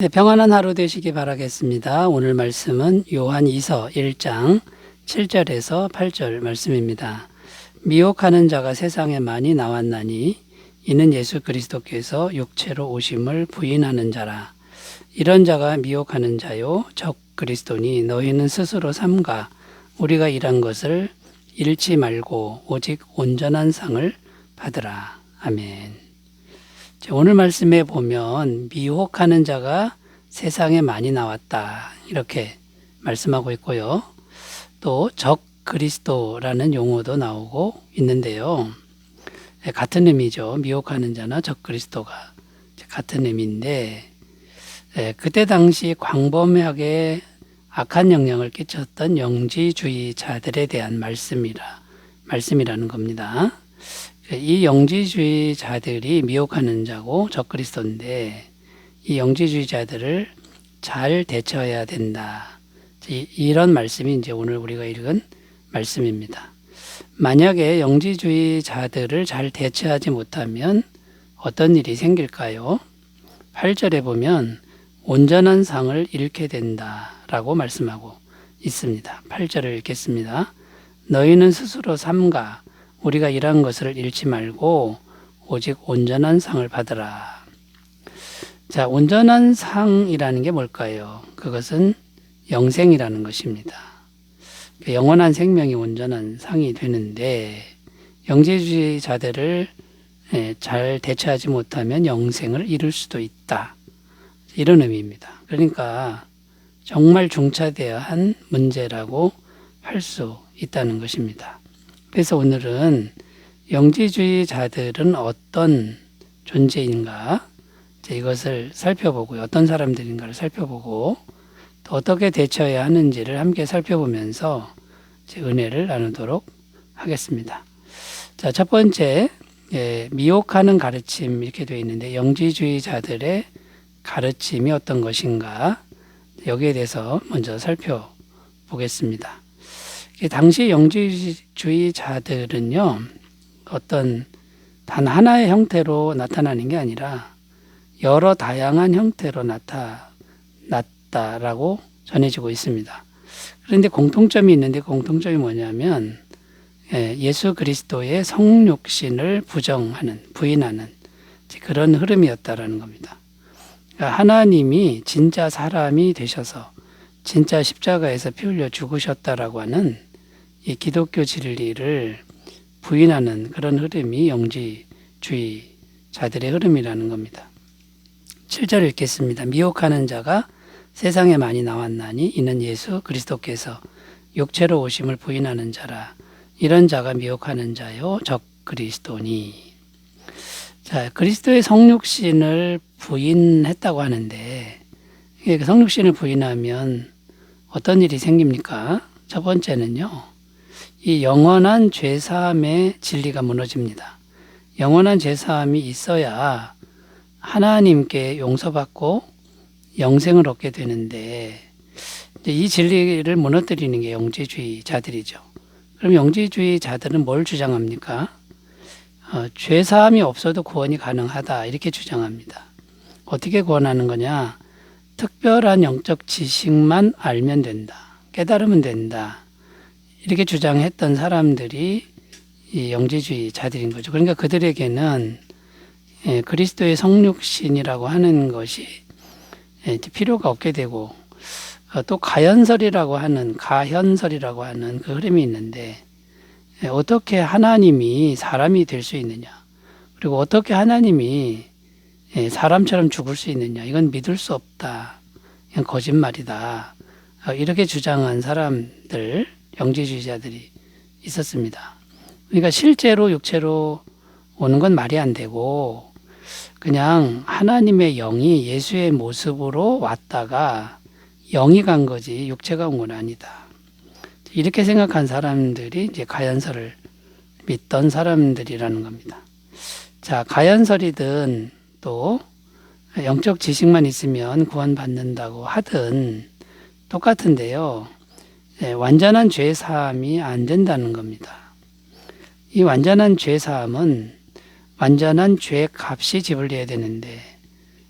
네, 평안한 하루 되시기 바라겠습니다. 오늘 말씀은 요한 2서 1장 7절에서 8절 말씀입니다. 미혹하는 자가 세상에 많이 나왔나니 이는 예수 그리스도께서 육체로 오심을 부인하는 자라. 이런 자가 미혹하는 자요 적 그리스도니 너희는 스스로 삼가 우리가 일한 것을 잃지 말고 오직 온전한 상을 받으라. 아멘. 오늘 말씀에 보면 미혹하는 자가 세상에 많이 나왔다 이렇게 말씀하고 있고요. 또 적 그리스도라는 용어도 나오고 있는데요. 같은 의미죠. 미혹하는 자나 적 그리스도가 같은 의미인데 그때 당시 광범위하게 악한 영향을 끼쳤던 영지주의자들에 대한 말씀이라는 겁니다. 이 영지주의자들이 미혹하는 자고 적그리스도인데 이 영지주의자들을 잘 대처해야 된다. 이런 말씀이 이제 오늘 우리가 읽은 말씀입니다. 만약에 영지주의자들을 잘 대처하지 못하면 어떤 일이 생길까요? 8절에 보면 온전한 상을 잃게 된다라고 말씀하고 있습니다. 8절을 읽겠습니다. 너희는 스스로 삼가 우리가 일한 것을 잃지 말고 오직 온전한 상을 받으라. 자, 온전한 상이라는 게 뭘까요? 그것은 영생이라는 것입니다. 영원한 생명이 온전한 상이 되는데 영지주의자들을 잘 대처하지 못하면 영생을 잃을 수도 있다. 이런 의미입니다. 그러니까 정말 중차대해야 한 문제라고 할 수 있다는 것입니다. 그래서 오늘은 영지주의자들은 어떤 존재인가 이것을 살펴보고요. 어떤 사람들인가를 살펴보고 또 어떻게 대처해야 하는지를 함께 살펴보면서 은혜를 나누도록 하겠습니다. 자, 첫 번째 미혹하는 가르침 이렇게 되어 있는데 영지주의자들의 가르침이 어떤 것인가 여기에 대해서 먼저 살펴보겠습니다. 당시 영지주의자들은요, 어떤 단 하나의 형태로 나타나는 게 아니라 여러 다양한 형태로 나타났다라고 전해지고 있습니다. 그런데 공통점이 있는데 공통점이 뭐냐면 예수 그리스도의 성육신을 부인하는 그런 흐름이었다라는 겁니다. 하나님이 진짜 사람이 되셔서 진짜 십자가에서 피 흘려 죽으셨다라고 하는 이 기독교 진리를 부인하는 그런 흐름이 영지주의자들의 흐름이라는 겁니다. 7절 읽겠습니다. 미혹하는 자가 세상에 많이 나왔나니 이는 예수 그리스도께서 육체로 오심을 부인하는 자라. 이런 자가 미혹하는 자요 적 그리스도니. 자, 그리스도의 성육신을 부인했다고 하는데 성육신을 부인하면 어떤 일이 생깁니까? 첫 번째는요. 이 영원한 죄사함의 진리가 무너집니다. 영원한 죄사함이 있어야 하나님께 용서받고 영생을 얻게 되는데 이 진리를 무너뜨리는 게 영지주의자들이죠. 그럼 영지주의자들은 뭘 주장합니까? 죄사함이 없어도 구원이 가능하다 이렇게 주장합니다. 어떻게 구원하는 거냐? 특별한 영적 지식만 알면 된다. 깨달으면 된다. 이렇게 주장했던 사람들이 이 영지주의자들인 거죠. 그러니까 그들에게는 그리스도의 성육신이라고 하는 것이 필요가 없게 되고 또 가현설이라고 하는 그 흐름이 있는데 어떻게 하나님이 사람이 될 수 있느냐? 그리고 어떻게 하나님이 사람처럼 죽을 수 있느냐? 이건 믿을 수 없다. 이건 거짓말이다. 이렇게 주장한 사람들, 영지주의자들이 있었습니다. 그러니까 실제로 육체로 오는 건 말이 안 되고 그냥 하나님의 영이 예수의 모습으로 왔다가 영이 간 거지 육체가 온 건 아니다. 이렇게 생각한 사람들이 이제 가연설을 믿던 사람들이라는 겁니다. 자, 가연설이든 또 영적 지식만 있으면 구원받는다고 하든 똑같은데요. 완전한 죄 사함이 안 된다는 겁니다. 이 완전한 죄 사함은 완전한 죄 값이 지불돼야 되는데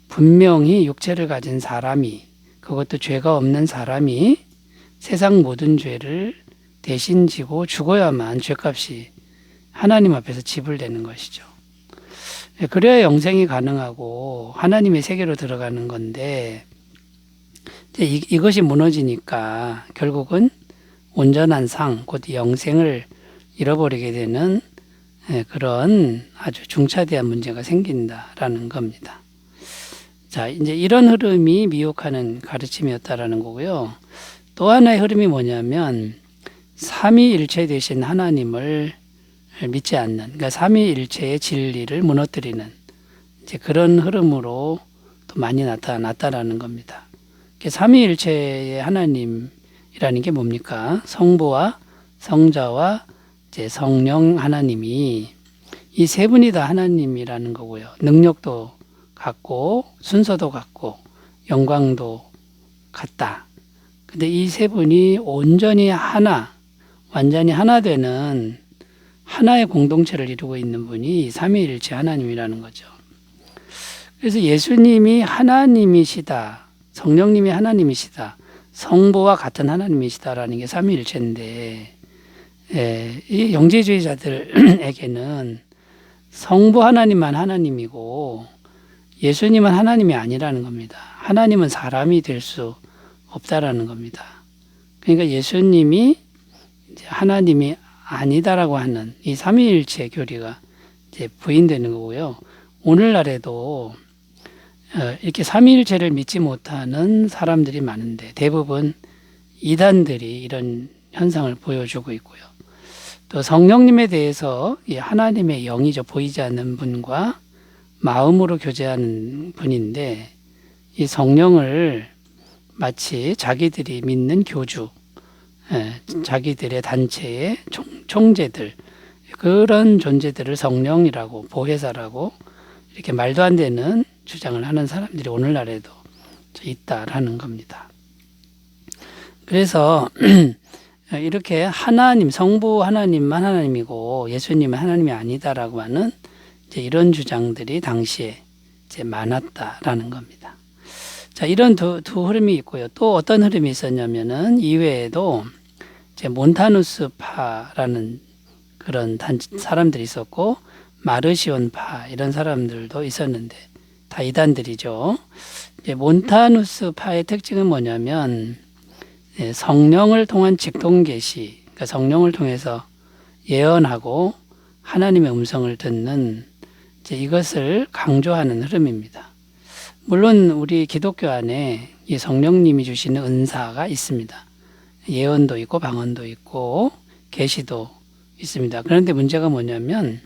분명히 육체를 가진 사람이, 그것도 죄가 없는 사람이 세상 모든 죄를 대신 지고 죽어야만 죄값이 하나님 앞에서 지불되는 것이죠. 그래야 영생이 가능하고 하나님의 세계로 들어가는 건데, 이것이 무너지니까 결국은 온전한 상, 곧 영생을 잃어버리게 되는 그런 아주 중차대한 문제가 생긴다라는 겁니다. 자, 이제 이런 흐름이 미혹하는 가르침이었다라는 거고요. 또 하나의 흐름이 뭐냐면 삼위일체 되신 하나님을 믿지 않는, 그러니까 삼위일체의 진리를 무너뜨리는 이제 그런 흐름으로 또 많이 나타났다라는 겁니다. 삼위일체의 하나님이라는 게 뭡니까? 성부와 성자와 이제 성령 하나님이 이 세 분이 다 하나님이라는 거고요. 능력도 같고 순서도 같고 영광도 같다. 근데 이 세 분이 온전히 하나, 완전히 하나 되는 하나의 공동체를 이루고 있는 분이 삼위일체 하나님이라는 거죠. 그래서 예수님이 하나님이시다, 성령님이 하나님이시다, 성부와 같은 하나님이시다라는 게 삼위일체인데, 이 영지주의자들에게는 성부 하나님만 하나님이고 예수님은 하나님이 아니라는 겁니다. 하나님은 사람이 될 수 없다라는 겁니다. 그러니까 예수님이 이제 하나님이 아니다라고 하는 이 삼위일체 교리가 이제 부인되는 거고요. 오늘날에도 이렇게 삼위일체를 믿지 못하는 사람들이 많은데 대부분 이단들이 이런 현상을 보여주고 있고요. 또 성령님에 대해서 이 하나님의 영이죠, 보이지 않는 분과 마음으로 교제하는 분인데 이 성령을 마치 자기들이 믿는 교주, 자기들의 단체의 총재들, 그런 존재들을 성령이라고, 보혜사라고 이렇게 말도 안 되는 주장을 하는 사람들이 오늘날에도 있다라는 겁니다. 그래서 이렇게 하나님, 성부 하나님만 하나님이고 예수님은 하나님이 아니다라고 하는 이제 이런 주장들이 당시에 이제 많았다라는 겁니다. 자, 이런 두 흐름이 있고요. 또 어떤 흐름이 있었냐면은 이외에도 이제 몬타누스파라는 그런 사람들이 있었고 마르시온파 이런 사람들도 있었는데 다 이단들이죠. 이제 몬타누스파의 특징은 뭐냐면 성령을 통한 직통계시, 그러니까 성령을 통해서 예언하고 하나님의 음성을 듣는 이제 이것을 강조하는 흐름입니다. 물론 우리 기독교 안에 이 성령님이 주시는 은사가 있습니다. 예언도 있고 방언도 있고 계시도 있습니다. 그런데 문제가 뭐냐면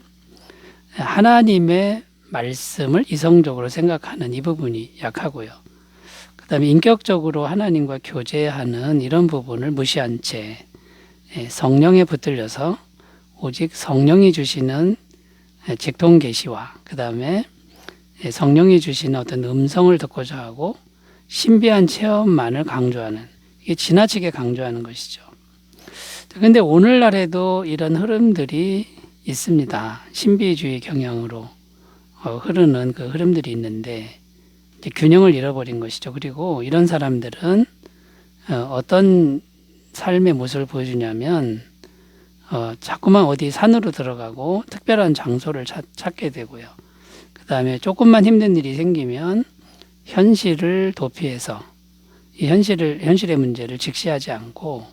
하나님의 말씀을 이성적으로 생각하는 이 부분이 약하고요. 그 다음에 인격적으로 하나님과 교제하는 이런 부분을 무시한 채 성령에 붙들려서 오직 성령이 주시는 직통계시와 그 다음에 성령이 주시는 어떤 음성을 듣고자 하고 신비한 체험만을 강조하는, 이게 지나치게 강조하는 것이죠. 그런데 오늘날에도 이런 흐름들이 있습니다. 신비주의 경향으로 흐르는 그 흐름들이 있는데 이제 균형을 잃어버린 것이죠. 그리고 이런 사람들은 어떤 삶의 모습을 보여주냐면 자꾸만 어디 산으로 들어가고 특별한 장소를 찾게 되고요. 그 다음에 조금만 힘든 일이 생기면 현실을 도피해서 이 현실의 문제를 직시하지 않고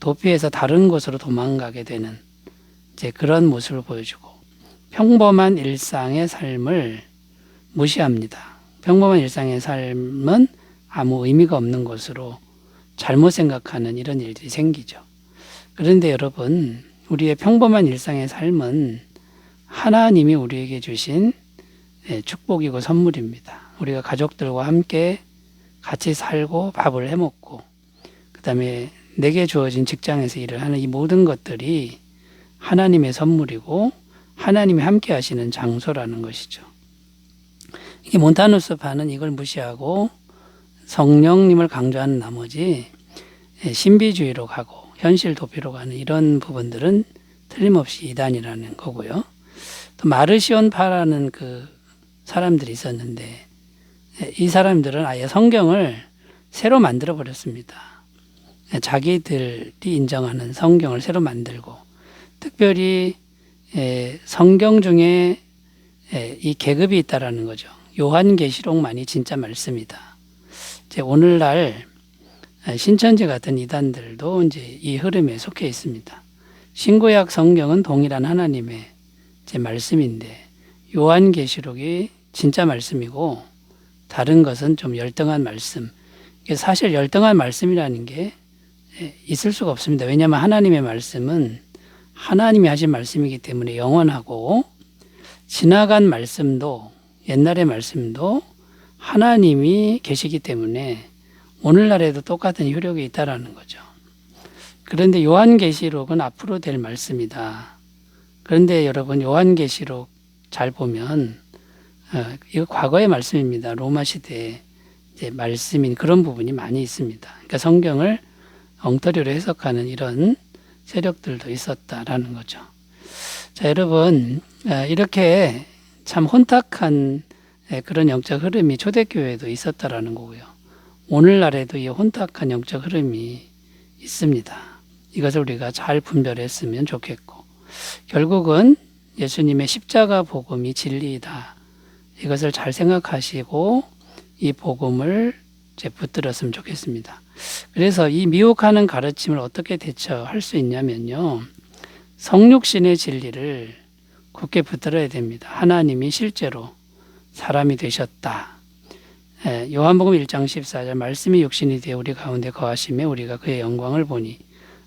도피해서 다른 곳으로 도망가게 되는 이제 그런 모습을 보여주고 평범한 일상의 삶을 무시합니다. 평범한 일상의 삶은 아무 의미가 없는 것으로 잘못 생각하는 이런 일들이 생기죠. 그런데 여러분, 우리의 평범한 일상의 삶은 하나님이 우리에게 주신 축복이고 선물입니다. 우리가 가족들과 함께 같이 살고 밥을 해먹고 그 다음에 내게 주어진 직장에서 일을 하는 이 모든 것들이 하나님의 선물이고 하나님이 함께 하시는 장소라는 것이죠. 이 몬타누스파는 이걸 무시하고 성령님을 강조하는 나머지 신비주의로 가고 현실 도피로 가는 이런 부분들은 틀림없이 이단이라는 거고요. 또 마르시온파라는 그 사람들이 있었는데 이 사람들은 아예 성경을 새로 만들어 버렸습니다. 자기들이 인정하는 성경을 새로 만들고, 특별히 성경 중에 이 계급이 있다라는 거죠. 요한계시록만이 진짜 말씀이다. 이제 오늘날 신천지 같은 이단들도 이제 이 흐름에 속해 있습니다. 신구약 성경은 동일한 하나님의 이제 말씀인데, 요한계시록이 진짜 말씀이고 다른 것은 좀 열등한 말씀. 사실 열등한 말씀이라는 게 있을 수가 없습니다. 왜냐하면 하나님의 말씀은 하나님이 하신 말씀이기 때문에 영원하고, 지나간 말씀도, 옛날의 말씀도 하나님이 계시기 때문에 오늘날에도 똑같은 효력이 있다라는 거죠. 그런데 요한계시록은 앞으로 될 말씀이다. 그런데 여러분, 요한계시록 잘 보면 이거 과거의 말씀입니다. 로마 시대의 이제 말씀인 그런 부분이 많이 있습니다. 그러니까 성경을 엉터리로 해석하는 이런 세력들도 있었다라는 거죠. 자, 여러분, 이렇게 참 혼탁한 그런 영적 흐름이 초대교회에도 있었다라는 거고요. 오늘날에도 이 혼탁한 영적 흐름이 있습니다. 이것을 우리가 잘 분별했으면 좋겠고, 결국은 예수님의 십자가 복음이 진리이다. 이것을 잘 생각하시고 이 복음을 이제 붙들었으면 좋겠습니다. 그래서 이 미혹하는 가르침을 어떻게 대처할 수 있냐면요, 성육신의 진리를 굳게 붙들어야 됩니다. 하나님이 실제로 사람이 되셨다. 요한복음 1장 14절, 말씀이 육신이 되어 우리 가운데 거하심에 우리가 그의 영광을 보니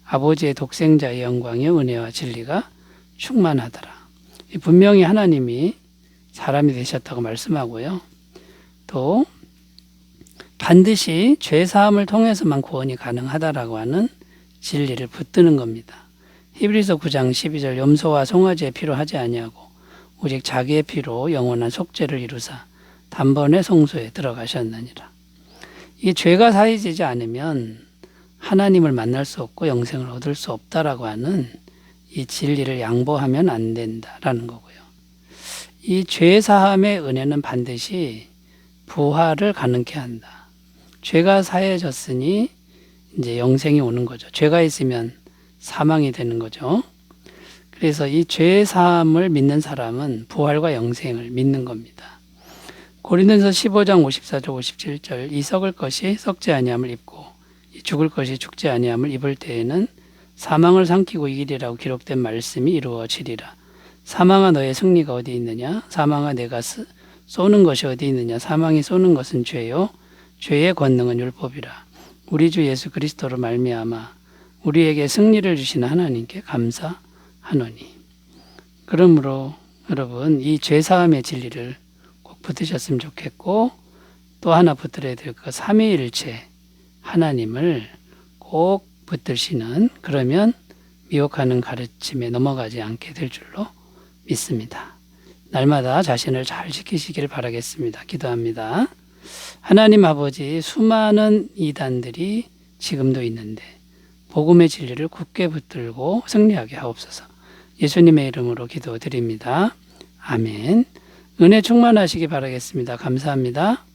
아버지의 독생자의 영광의 은혜와 진리가 충만하더라. 분명히 하나님이 사람이 되셨다고 말씀하고요. 또 반드시 죄사함을 통해서만 구원이 가능하다라고 하는 진리를 붙드는 겁니다. 히브리서 9장 12절, 염소와 송아지의 피로 하지 아니하고 오직 자기의 피로 영원한 속죄를 이루사 단번에 성소에 들어가셨느니라. 이 죄가 사해지지 않으면 하나님을 만날 수 없고 영생을 얻을 수 없다라고 하는 이 진리를 양보하면 안 된다라는 거고요. 이 죄사함의 은혜는 반드시 부활을 가능케 한다. 죄가 사해졌으니 이제 영생이 오는 거죠. 죄가 있으면 사망이 되는 거죠. 그래서 이 죄사함을 믿는 사람은 부활과 영생을 믿는 겁니다. 고린도서 15장 54절 57절, 이 썩을 것이 썩지 아니함을 입고 이 죽을 것이 죽지 아니함을 입을 때에는 사망을 삼키고 이기리라고 기록된 말씀이 이루어지리라. 사망아 너의 승리가 어디 있느냐? 사망아 내가 쏘는 것이 어디 있느냐? 사망이 쏘는 것은 죄요 죄의 권능은 율법이라. 우리 주 예수 그리스도로 말미암아 우리에게 승리를 주시는 하나님께 감사하노니. 그러므로 여러분, 이 죄사함의 진리를 꼭 붙으셨으면 좋겠고, 또 하나 붙들어야 될 것, 삼위일체 하나님을 꼭 붙드시는, 그러면 미혹하는 가르침에 넘어가지 않게 될 줄로 믿습니다. 날마다 자신을 잘 지키시길 바라겠습니다. 기도합니다. 하나님 아버지, 수많은 이단들이 지금도 있는데 복음의 진리를 굳게 붙들고 승리하게 하옵소서. 예수님의 이름으로 기도드립니다. 아멘. 은혜 충만하시기 바라겠습니다. 감사합니다.